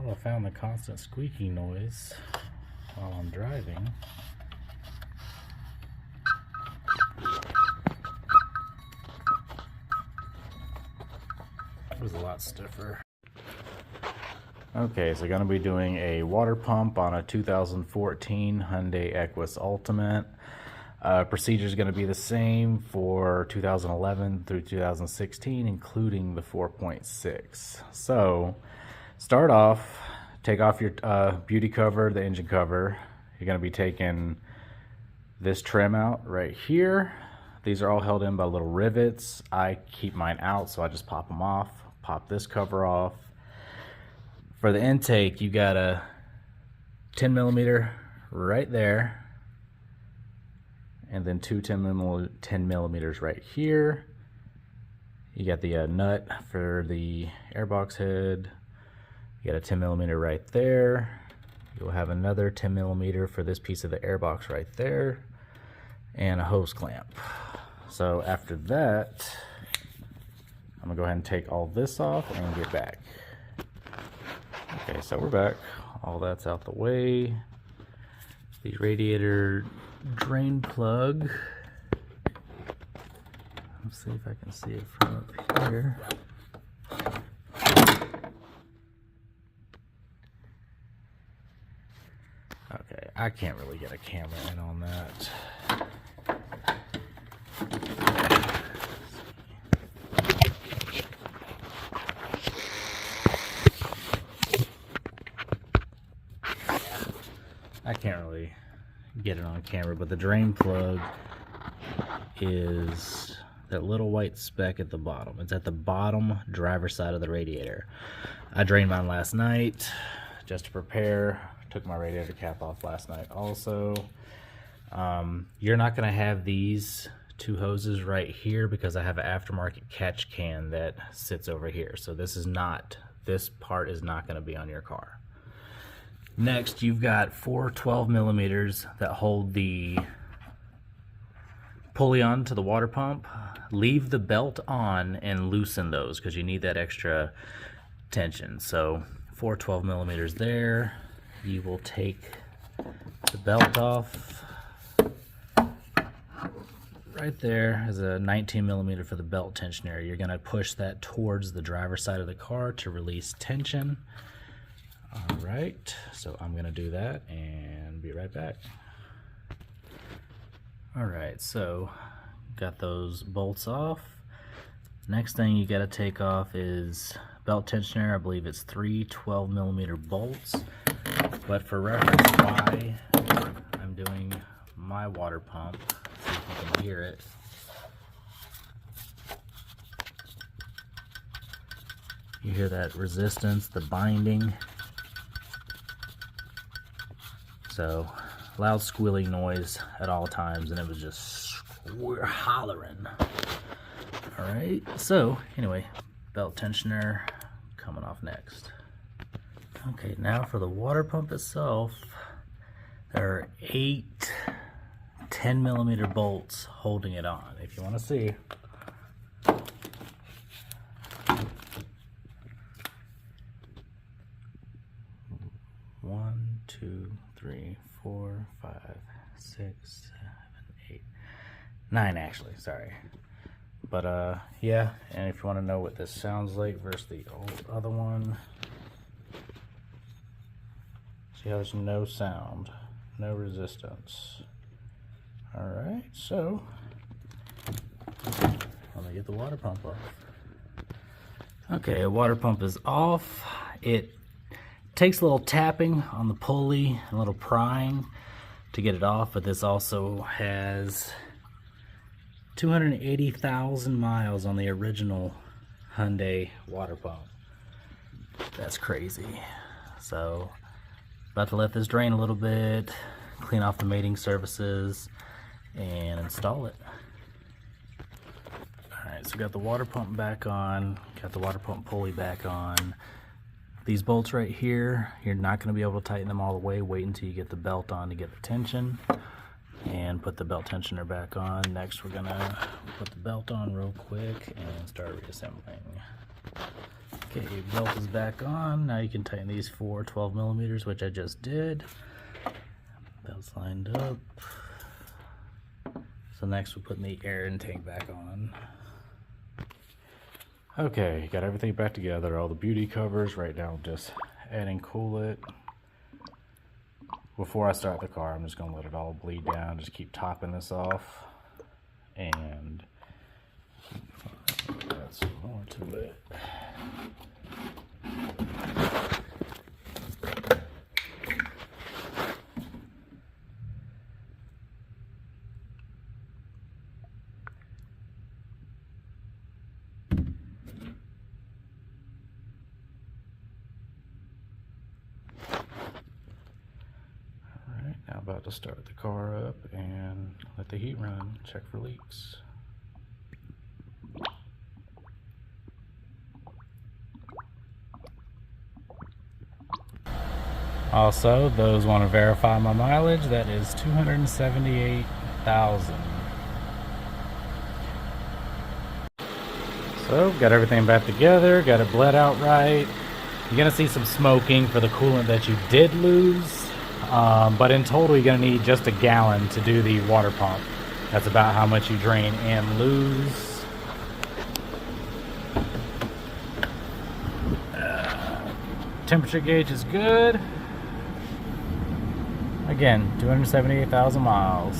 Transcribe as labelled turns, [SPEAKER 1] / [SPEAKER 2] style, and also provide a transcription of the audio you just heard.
[SPEAKER 1] Well, I found the constant squeaking noise while I'm driving. It was a lot stiffer. Okay, so going to be doing a water pump on a 2014 Hyundai Equus Ultimate. Procedure is going to be the same for 2011 through 2016, including the 4.6. So, start off, take off your beauty cover, the engine cover. You're going to be taking this trim out right here. These are all held in by little rivets. I keep mine out, so I just pop them off, pop this cover off. For the intake, you got a 10 millimeter right there, and then two 10 millimeters right here. You got the nut for the airbox head. You got a 10 millimeter right there. You'll have another 10 millimeter for this piece of the airbox right there, and a hose clamp. So after that, I'm gonna go ahead and take all this off and get back. Okay, so we're back. All that's out the way. The radiator drain plug. Let's see if I can see it from up here. Okay, I can't really get a camera in on that. I can't really get it on camera, but the drain plug is that little white speck at the bottom. It's at the bottom driver's side of the radiator. I drained mine last night just to prepare. Took my radiator cap off last night also. You're not going to have these two hoses right here because I have an aftermarket catch can that sits over here. So this part is not going to be on your car. Next, you've got four 12 millimeters that hold the pulley on to the water pump. Leave the belt on and loosen those because you need that extra tension. So four 12 millimeters there. You will take the belt off. Right there is a 19 millimeter for the belt tensioner. You're going to push that towards the driver's side of the car to release tension. All right, so I'm gonna do that and be right back. All right, so got those bolts off. Next thing you gotta take off is belt tensioner. I believe it's three 12 millimeter bolts, but for reference why I'm doing my water pump, see if you can hear it. You hear that resistance, the binding. So loud squealing noise at all times, and it was just hollering. All right, so anyway, belt tensioner coming off next. Okay, now for the water pump itself, there are 8 10 millimeter bolts holding it on. If you want to see. One, two, 3, 4, 5, 6, 7, 8, 9 actually, sorry. But yeah, and if you want to know what this sounds like versus the other one, see how there's no sound, no resistance. All right, so let me get the water pump off. Okay, a water pump is off. It takes a little tapping on the pulley, a little prying to get it off, but this also has 280,000 miles on the original Hyundai water pump. That's crazy. So, about to let this drain a little bit, clean off the mating surfaces, and install it. Alright, so got the water pump back on, got the water pump pulley back on. These bolts right here, you're not going to be able to tighten them all the way. Wait until you get the belt on to get the tension. And put the belt tensioner back on. Next, we're going to put the belt on real quick and start reassembling. Okay, belt is back on. Now you can tighten these for 12 millimeters, which I just did. Belt's lined up. So next we're putting the air intake back on. Okay, got everything back together, all the beauty covers. Right now I'm just adding coolant. Before I start the car, I'm just gonna let it all bleed down, just keep topping this off. And add some more to it. Now about to start the car up and let the heat run, check for leaks. Also, those want to verify my mileage, that is 278,000. So, got everything back together, got it bled out right. You're going to see some smoking for the coolant that you did lose. But in total, you're going to need just a gallon to do the water pump. That's about how much you drain and lose. Temperature gauge is good. Again, 278,000 miles.